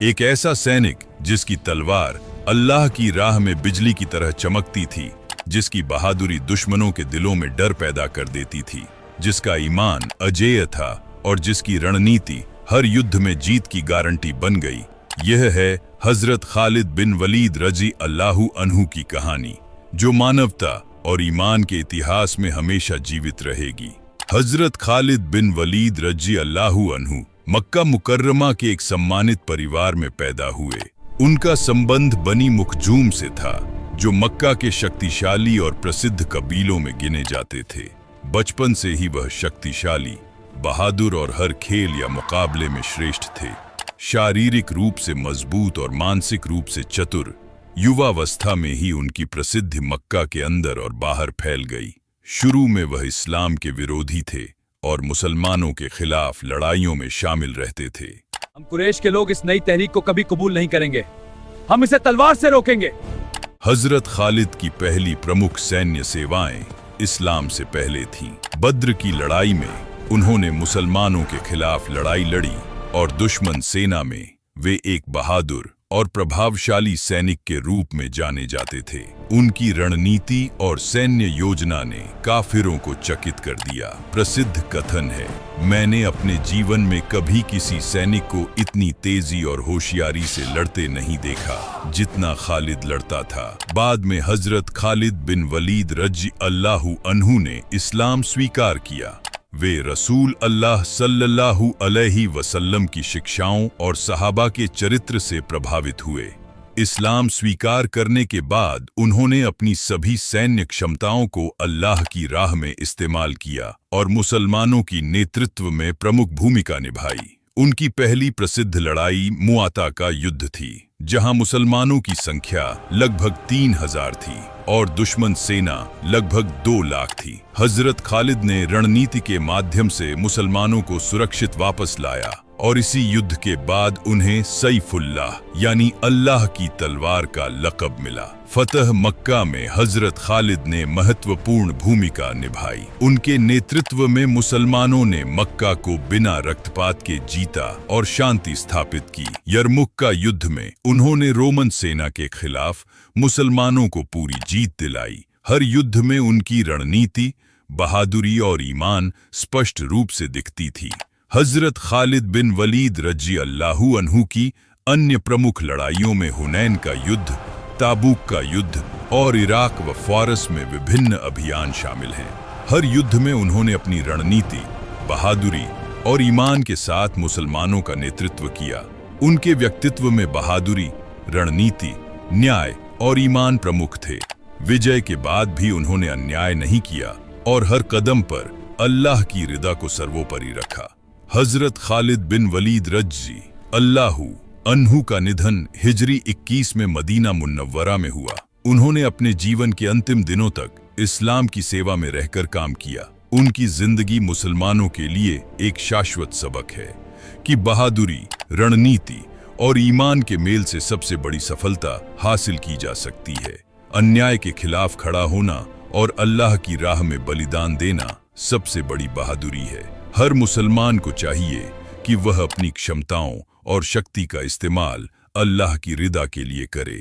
एक ऐसा सैनिक जिसकी तलवार अल्लाह की राह में बिजली की तरह चमकती थी, जिसकी बहादुरी दुश्मनों के दिलों में डर पैदा कर देती थी, जिसका ईमान अजेय था और जिसकी रणनीति हर युद्ध में जीत की गारंटी बन गई। यह है हजरत खालिद बिन वलीद रजी अल्लाहु अन्हु की कहानी, जो मानवता और ईमान के इतिहास में हमेशा जीवित रहेगी। हजरत खालिद बिन वलीद रजी अल्लाहु अन्हु मक्का मुकर्रमा के एक सम्मानित परिवार में पैदा हुए। उनका संबंध बनी मुखजूम से था, जो मक्का के शक्तिशाली और प्रसिद्ध कबीलों में गिने जाते थे। बचपन से ही वह शक्तिशाली, बहादुर और हर खेल या मुकाबले में श्रेष्ठ थे। शारीरिक रूप से मजबूत और मानसिक रूप से चतुर, युवावस्था में ही उनकी प्रसिद्धि मक्का के अंदर और बाहर फैल गई। शुरू में वह इस्लाम के विरोधी थे और मुसलमानों के खिलाफ लड़ाइयों में शामिल रहते थे। हम कुरैश के लोग इस नई तहरीक को कभी कबूल नहीं करेंगे, हम इसे तलवार से रोकेंगे। हजरत खालिद की पहली प्रमुख सैन्य सेवाएं इस्लाम से पहले थीं। बद्र की लड़ाई में उन्होंने मुसलमानों के खिलाफ लड़ाई लड़ी और दुश्मन सेना में वे एक बहादुर और प्रभावशाली सैनिक के रूप में जाने जाते थे। उनकी रणनीति और सैन्य योजना ने काफिरों को चकित कर दिया। प्रसिद्ध कथन है, मैंने अपने जीवन में कभी किसी सैनिक को इतनी तेजी और होशियारी से लड़ते नहीं देखा जितना खालिद लड़ता था। बाद में हजरत खालिद बिन वलीद रजी अल्लाहु अन्हु ने इस्लाम स्वीकार किया। वे रसूल अल्लाह सल्लल्लाहु अलैहि वसल्लम की शिक्षाओं और सहाबा के चरित्र से प्रभावित हुए। इस्लाम स्वीकार करने के बाद उन्होंने अपनी सभी सैन्य क्षमताओं को अल्लाह की राह में इस्तेमाल किया और मुसलमानों की नेतृत्व में प्रमुख भूमिका निभाई। उनकी पहली प्रसिद्ध लड़ाई मुआता का युद्ध थी, जहां मुसलमानों की संख्या लगभग 3000 थी और दुश्मन सेना लगभग 2 लाख थी। हजरत खालिद ने रणनीति के माध्यम से मुसलमानों को सुरक्षित वापस लाया और इसी युद्ध के बाद उन्हें सैफुल्लाह यानी अल्लाह की तलवार का लक़ब मिला। फतह मक्का में हजरत खालिद ने महत्वपूर्ण भूमिका निभाई। उनके नेतृत्व में मुसलमानों ने मक्का को बिना रक्तपात के जीता और शांति स्थापित की। यरमुक का युद्ध में उन्होंने रोमन सेना के खिलाफ मुसलमानों को पूरी जीत दिलाई। हर युद्ध में उनकी रणनीति, बहादुरी और ईमान स्पष्ट रूप से दिखती थी। हजरत खालिद बिन वलीद रजी अल्लाहु अन्हु की अन्य प्रमुख लड़ाइयों में हुनैन का युद्ध, ताबूक का युद्ध और इराक व फारस में विभिन्न अभियान शामिल हैं। हर युद्ध में उन्होंने अपनी रणनीति, बहादुरी और ईमान के साथ मुसलमानों का नेतृत्व किया। उनके व्यक्तित्व में बहादुरी, रणनीति, न्याय और ईमान प्रमुख थे। विजय के बाद भी उन्होंने अन्याय नहीं किया और हर कदम पर अल्लाह की रिदा को सर्वोपरि रखा। हजरत खालिद बिन वलीद रजी अल्लाहु अन्हु का निधन हिजरी 21 में मदीना मुन्नव्वरा में हुआ। उन्होंने अपने जीवन के अंतिम दिनों तक इस्लाम की सेवा में रहकर काम किया। उनकी जिंदगी मुसलमानों के लिए एक शाश्वत सबक है कि बहादुरी, रणनीति और ईमान के मेल से सबसे बड़ी सफलता हासिल की जा सकती है। अन्याय के खिलाफ खड़ा होना और अल्लाह की राह में बलिदान देना सबसे बड़ी बहादुरी है। हर मुसलमान को चाहिए कि वह अपनी क्षमताओं और शक्ति का इस्तेमाल अल्लाह की रिदा के लिए करे।